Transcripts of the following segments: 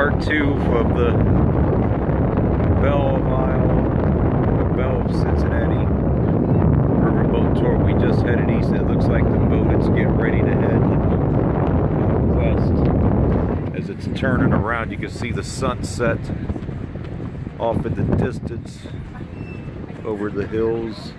part 2 of the Belle of Isle, Belle of Cincinnati riverboat tour. We just headed east. It looks like the boat is getting ready to head west. As it's turning around, you can see the sunset off in the distance over the hills.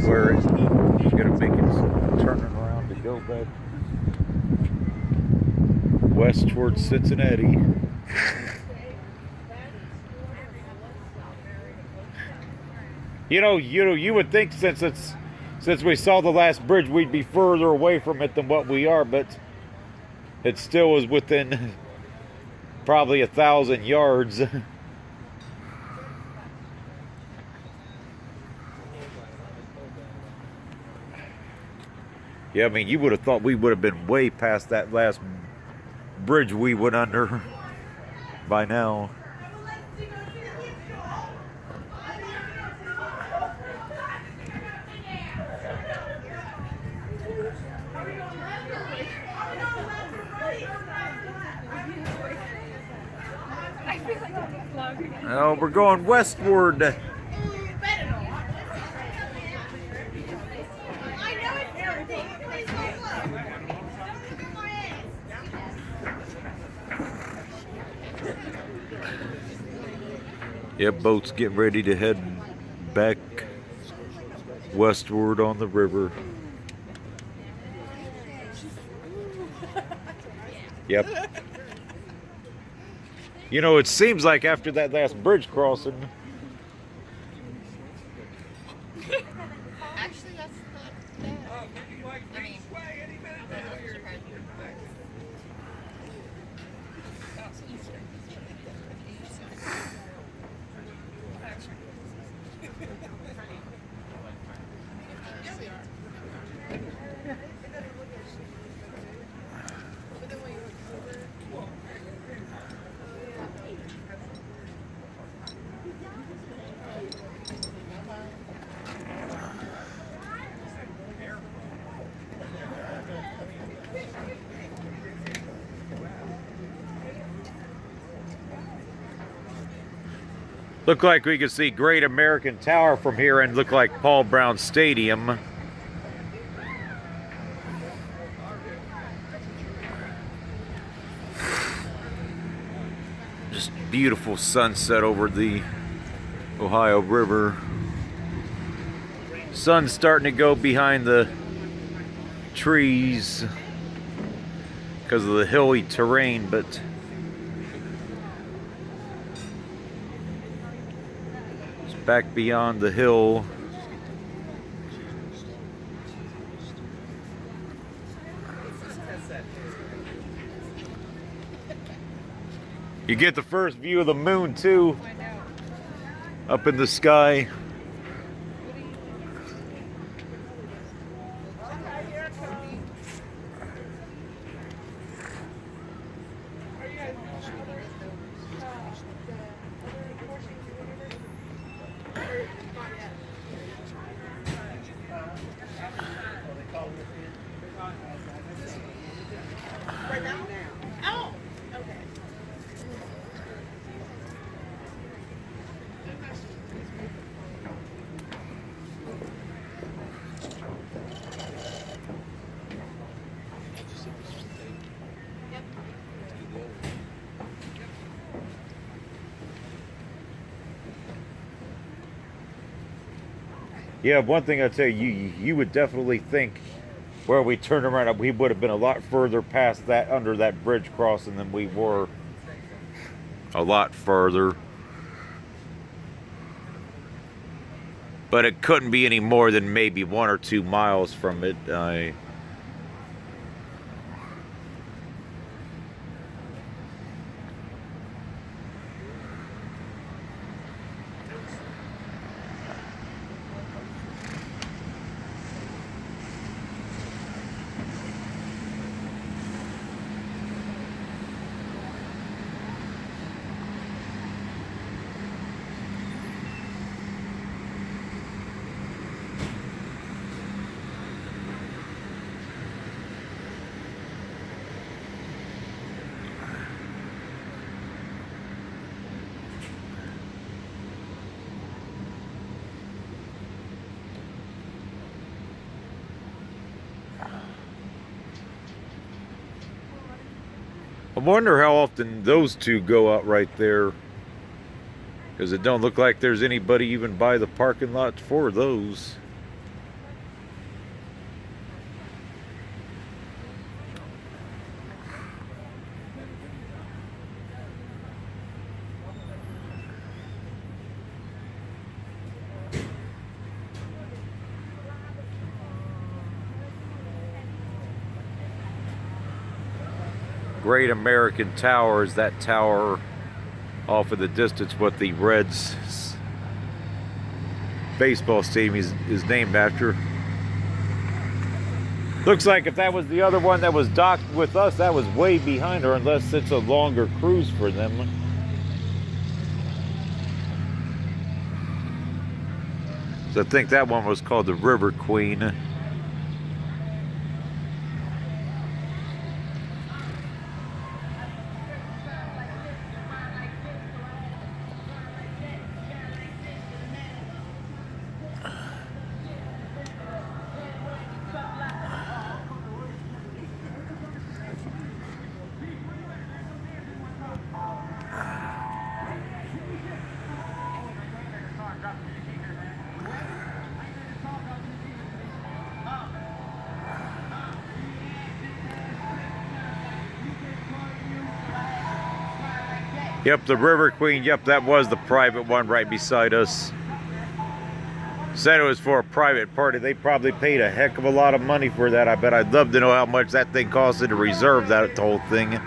Where it's gonna make it turning around to go back west towards Cincinnati. You would think since we saw the last bridge, we'd be further away from it than what we are, but it still is within probably 1,000 yards. Yeah, I mean, you would have thought we would have been way past that last bridge we went under by now. Oh, we're going westward. Yep, boats get ready to head back westward on the river. Yep. You know, it seems like after that last bridge crossing. Actually, that's not bad. I mean, Look like we could see Great American Tower from here and look like Paul Brown Stadium. Just beautiful sunset over the Ohio River. Sun's starting to go behind the trees because of the hilly terrain, but back beyond the hill. You get the first view of the moon too, up in the sky. Yeah, one thing I'd say, you would definitely think where we turned around, we would have been a lot further past that, under that bridge crossing than we were. A lot further. But it couldn't be any more than maybe 1 or 2 miles from it. I wonder how often those two go out right there, because it don't look like there's anybody even by the parking lot for those. Great American Tower is that tower off in the distance what the Reds baseball stadium is named after. Looks like if that was the other one that was docked with us, that was way behind her, unless it's a longer cruise for them. So I think that one was called the River Queen. Yep, the River Queen. Yep, that was the private one right beside us. Said it was for a private party. They probably paid a heck of a lot of money for that. I bet. I'd love to know how much that thing costed to reserve that whole thing.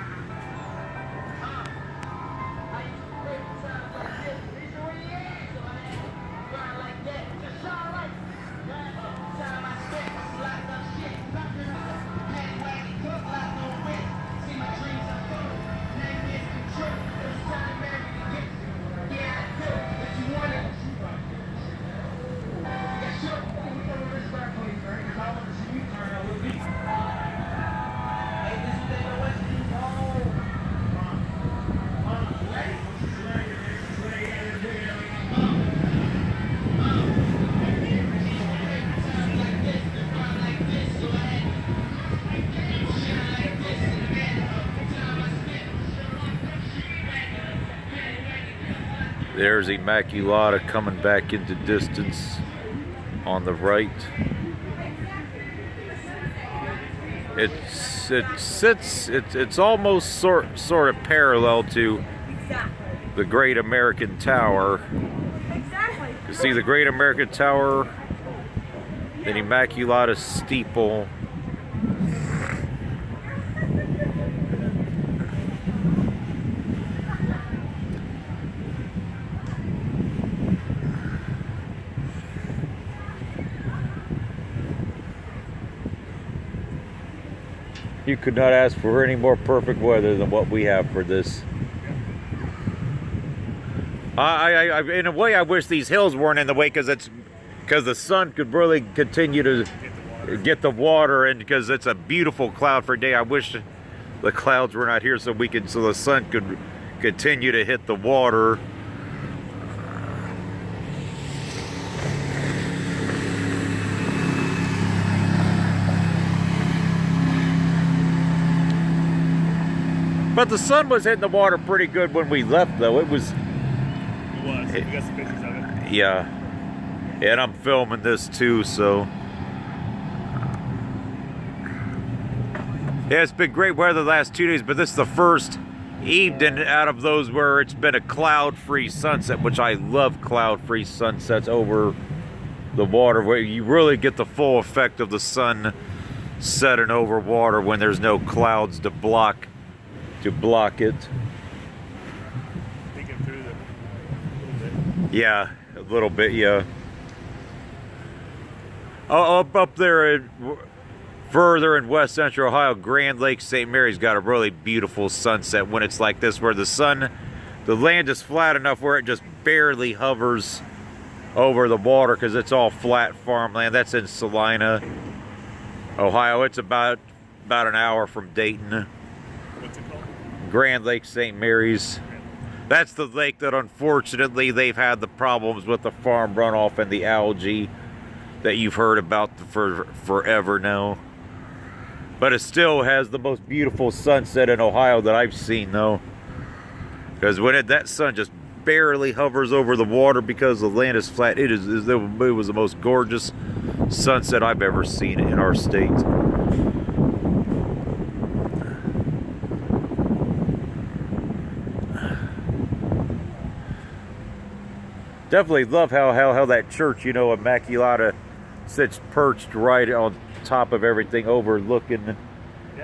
There's Immaculata coming back into distance on the right. It's almost sort of parallel to the Great American Tower. You see the Great American Tower, then Immaculata steeple. You could not ask for any more perfect weather than what we have for this. In a way, I wish these hills weren't in the way, because the sun could really continue to get the water, and because it's a beautiful cloud for day. I wish the clouds were not here so the sun could continue to hit the water. But the sun was hitting the water pretty good when we left, though. It was. It was. We got some pictures of it. Yeah. And I'm filming this too, so. Yeah, it's been great weather the last 2 days, but this is the first evening out of those where it's been a cloud-free sunset, which I love cloud-free sunsets over the water, where you really get the full effect of the sun setting over water when there's no clouds to block it. Peeking through the little bit. Yeah, a little bit, yeah. Oh, up there, further in west central Ohio, Grand Lake St. Mary's got a really beautiful sunset when it's like this, where the land is flat enough where it just barely hovers over the water because it's all flat farmland. That's in Salina, Ohio. It's about an hour from Dayton. What's it called? Grand Lake St. Mary's. That's the lake that unfortunately they've had the problems with the farm runoff and the algae that you've heard about for forever now. But it still has the most beautiful sunset in Ohio that I've seen, though. Because when that sun just barely hovers over the water because the land is flat, it was the most gorgeous sunset I've ever seen in our state. Definitely love how that church, Immaculata, sits perched right on top of everything, overlooking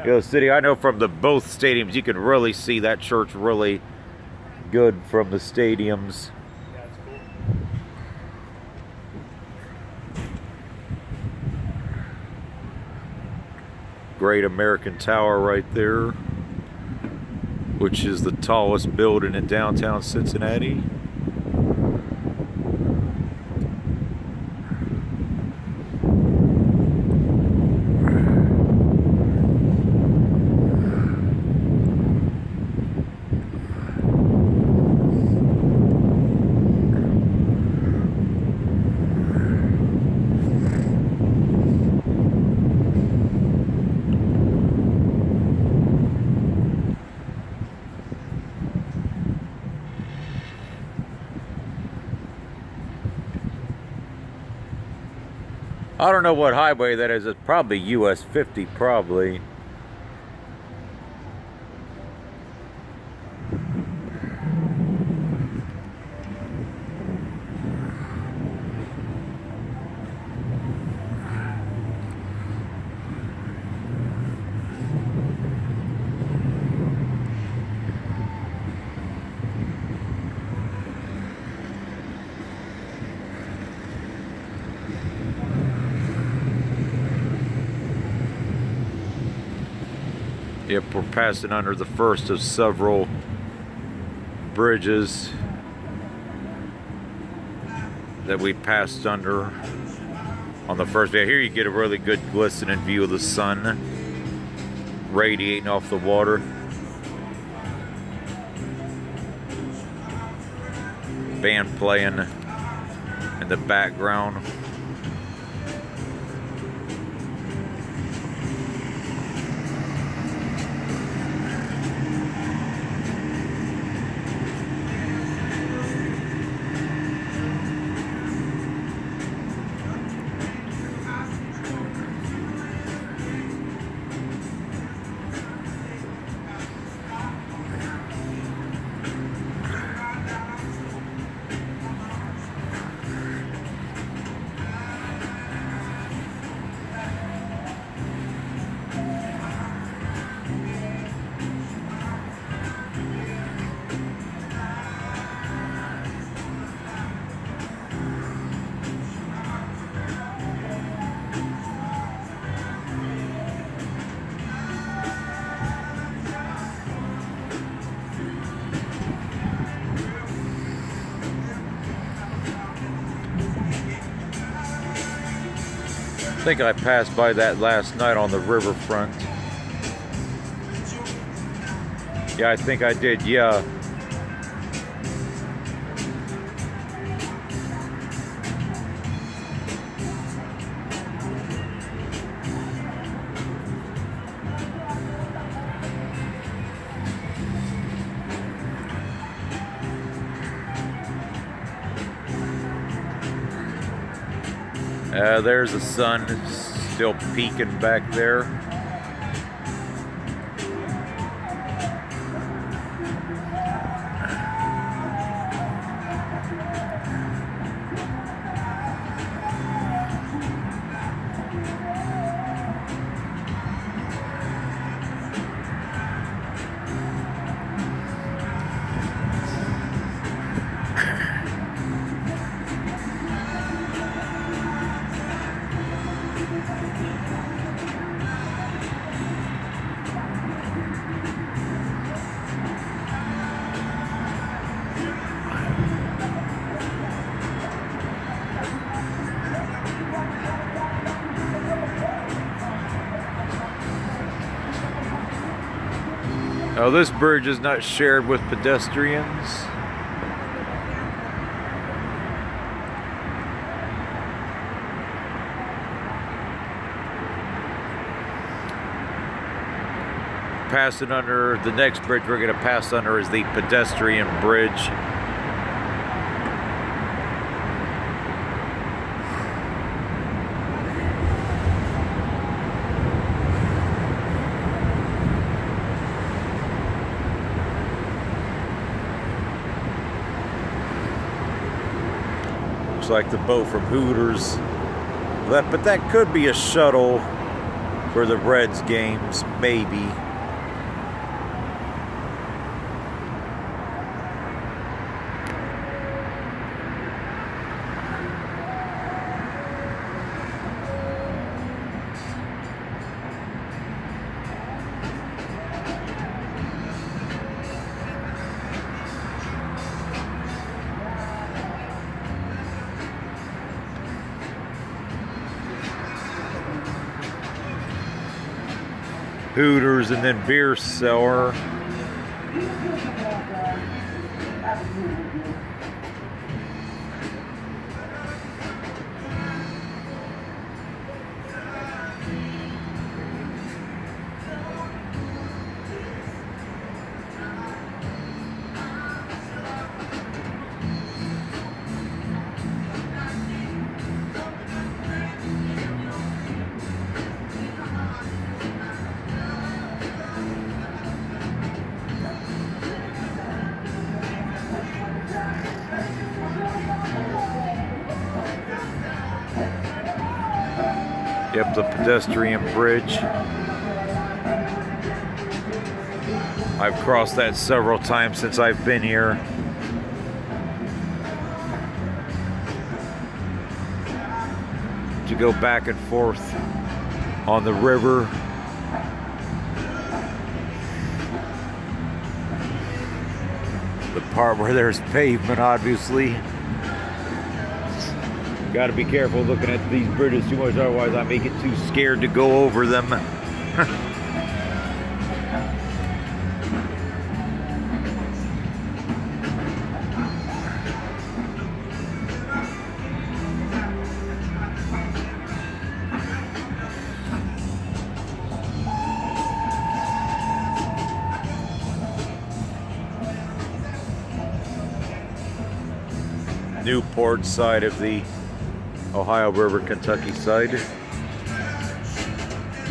the city. I know from both stadiums you can really see that church really good from the stadiums. Yeah, it's cool. Great American Tower right there, which is the tallest building in downtown Cincinnati. I don't know what highway that is. It's probably US 50, probably. Yep, we're passing under the first of several bridges that we passed under on the first day. Here you get a really good glistening view of the sun radiating off the water. Band playing in the background. I think I passed by that last night on the riverfront. Yeah, I think I did, yeah. There's the sun still peeking back there. Oh, this bridge is not shared with pedestrians. Passing under the next bridge we're going to pass under is the pedestrian bridge. Like the boat from Hooters, but that could be a shuttle for the Reds games, maybe. Hooters and then beer cellar. Yep, the pedestrian bridge. I've crossed that several times since I've been here. To go back and forth on the river. The part where there's pavement, obviously. Got to be careful looking at these bridges too much, otherwise I may get too scared to go over them. Newport side of the Ohio River, Kentucky side.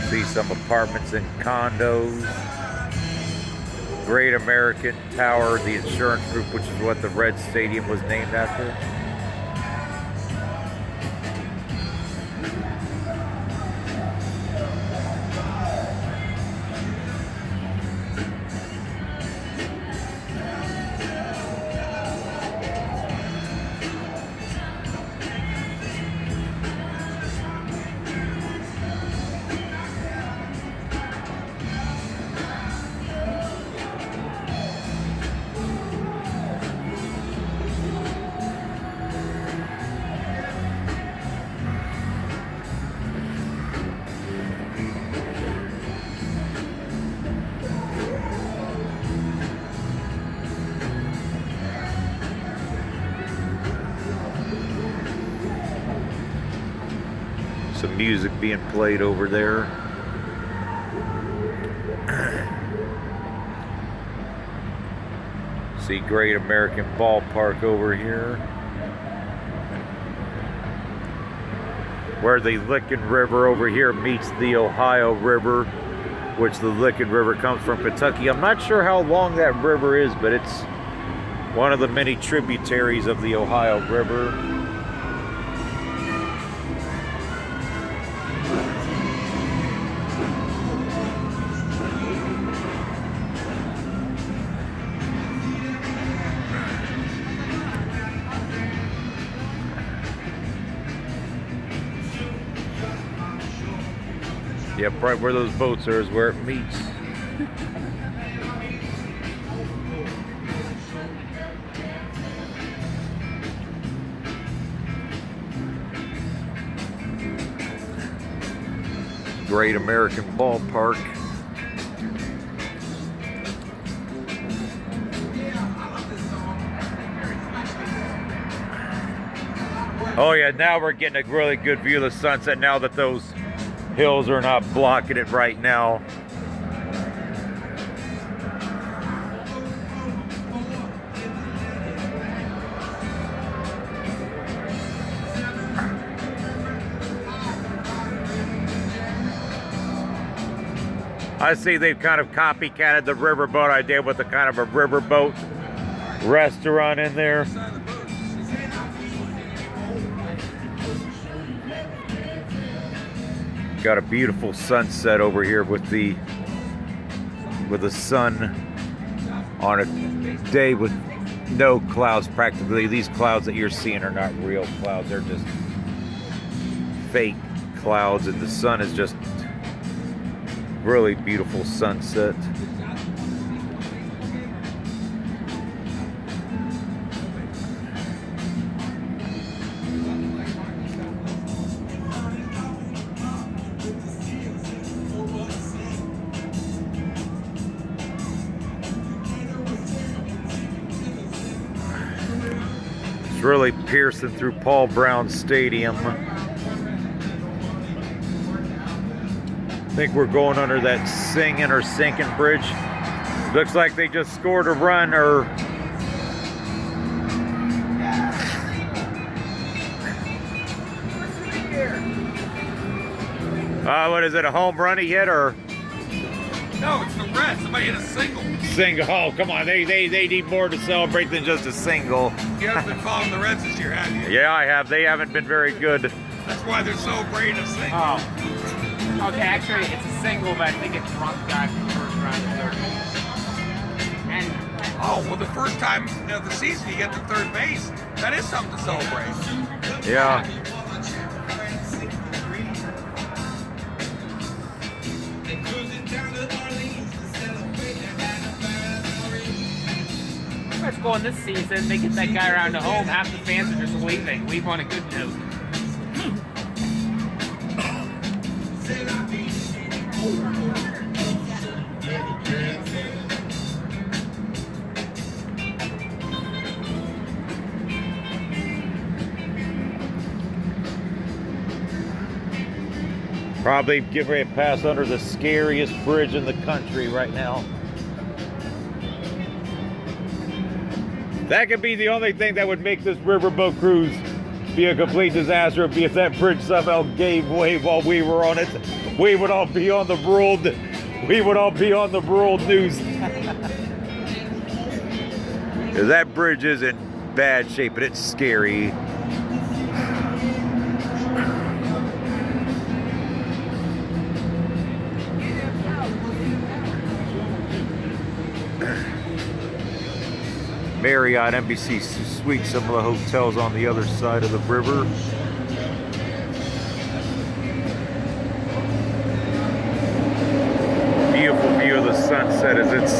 See some apartments and condos. Great American Tower, the insurance group, which is what the Red Stadium was named after. Some music being played over there. See Great American Ballpark over here. where the Licking River over here meets the Ohio River, which the Licking River comes from Kentucky. I'm not sure how long that river is, but it's one of the many tributaries of the Ohio River. Yep, right where those boats are is where it meets. Great American Ballpark. Oh yeah, now we're getting a really good view of the sunset now that those hills are not blocking it right now. I see they've kind of copycatted the Riverboat idea with a kind of a Riverboat restaurant in there. Got a beautiful sunset over here with the sun on a day with no clouds practically. These clouds that you're seeing are not real clouds, they're just fake clouds, and the sun is just really beautiful sunset. It's really piercing through Paul Brown Stadium. I think we're going under that Singing or Sinking Bridge. Looks like they just scored a run, or what is it, a home run he hit, or? No, it's the Reds. Somebody hit a single. Single. Oh, come on. They need more to celebrate than just a single. You haven't been following the Reds this year, have you? Yeah, I have. They haven't been very good. That's why they're so afraid of singles. Oh. Okay, actually, it's a single, but I think it's drunk guy from the first round of third. And oh, well, the first time of the season you get to third base, that is something to celebrate. Yeah. let's go on this season. They get that guy around the home. Half the fans are just leaving. Leave on a good note. Probably get ready to pass under the scariest bridge in the country right now. That could be the only thing that would make this riverboat cruise be a complete disaster. Would be if that bridge somehow gave way while we were on it. We would all be on the world. We would all be on the world news. That bridge is in bad shape, and it's scary. Marriott, Embassy Suites, some of the hotels on the other side of the river. Beautiful view of the sunset as it's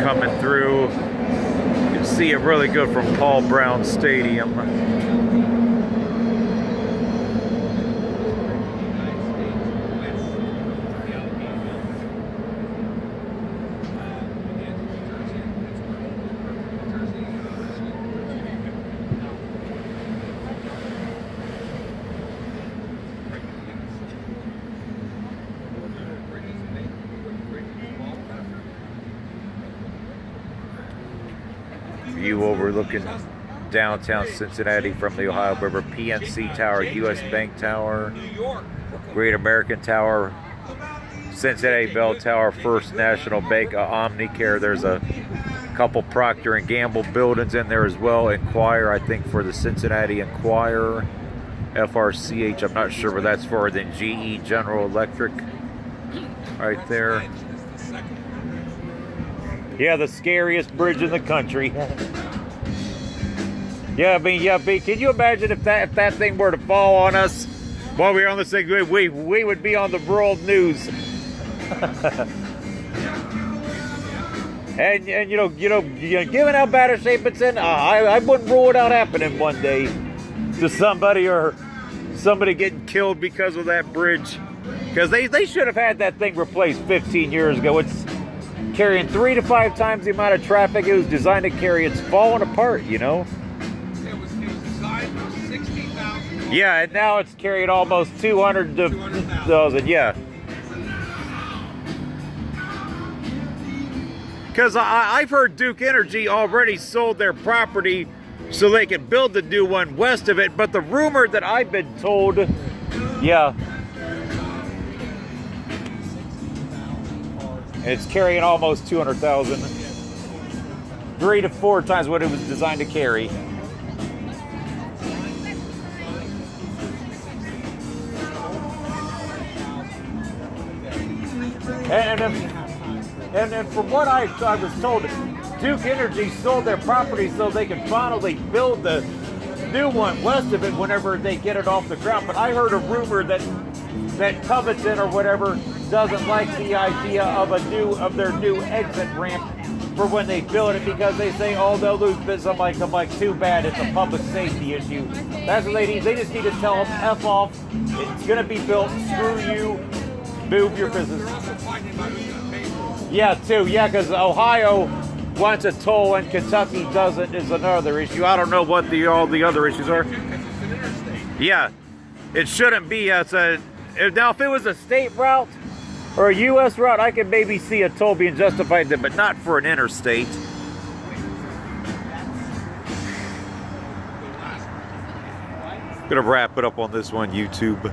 coming through. You can see it really good from Paul Brown Stadium. View overlooking downtown Cincinnati from the Ohio River. PNC Tower, U.S. Bank Tower, New York. Great American Tower, Cincinnati Bell Tower, First National Bank, Omnicare. There's a couple Procter and Gamble buildings in there as well. Enquire, I think, for the Cincinnati Enquirer. FRCH, I'm not sure what that's for. Then GE, General Electric, right there. Yeah, the scariest bridge in the country. Yeah, I mean, can you imagine if that thing were to fall on us while we were on this thing? We would be on the world news. and you know, given how bad a shape it's in, I wouldn't rule it out happening one day to somebody or somebody getting killed because of that bridge. Because they should have had that thing replaced 15 years ago. It's carrying 3 to 5 times the amount of traffic it was designed to carry. It's falling apart, you know. It was designed for 60,000. Yeah, and now it's carried almost 200,000. Yeah. Because I've heard Duke Energy already sold their property so they can build the new one west of it. But the rumor that I've been told, yeah, it's carrying almost 200,000. 3 to 4 times what it was designed to carry. And then from what I was told, Duke Energy sold their property so they can finally build the new one west of it whenever they get it off the ground. But I heard a rumor that Covington or whatever doesn't like the idea of their new exit ramp for when they build it, because they say, oh, they'll lose business. I'm like, too bad, it's a public safety issue. That's what they need. They just need to tell them, F off, it's gonna be built, screw you, move your business. Yeah, too, yeah, because Ohio wants a toll and Kentucky doesn't is another issue. I don't know what all the other issues are. Yeah, it shouldn't be. Now, if it was a state route or a U.S. route, I could maybe see a toll being justified there, but not for an interstate. Gonna wrap it up on this one, YouTube.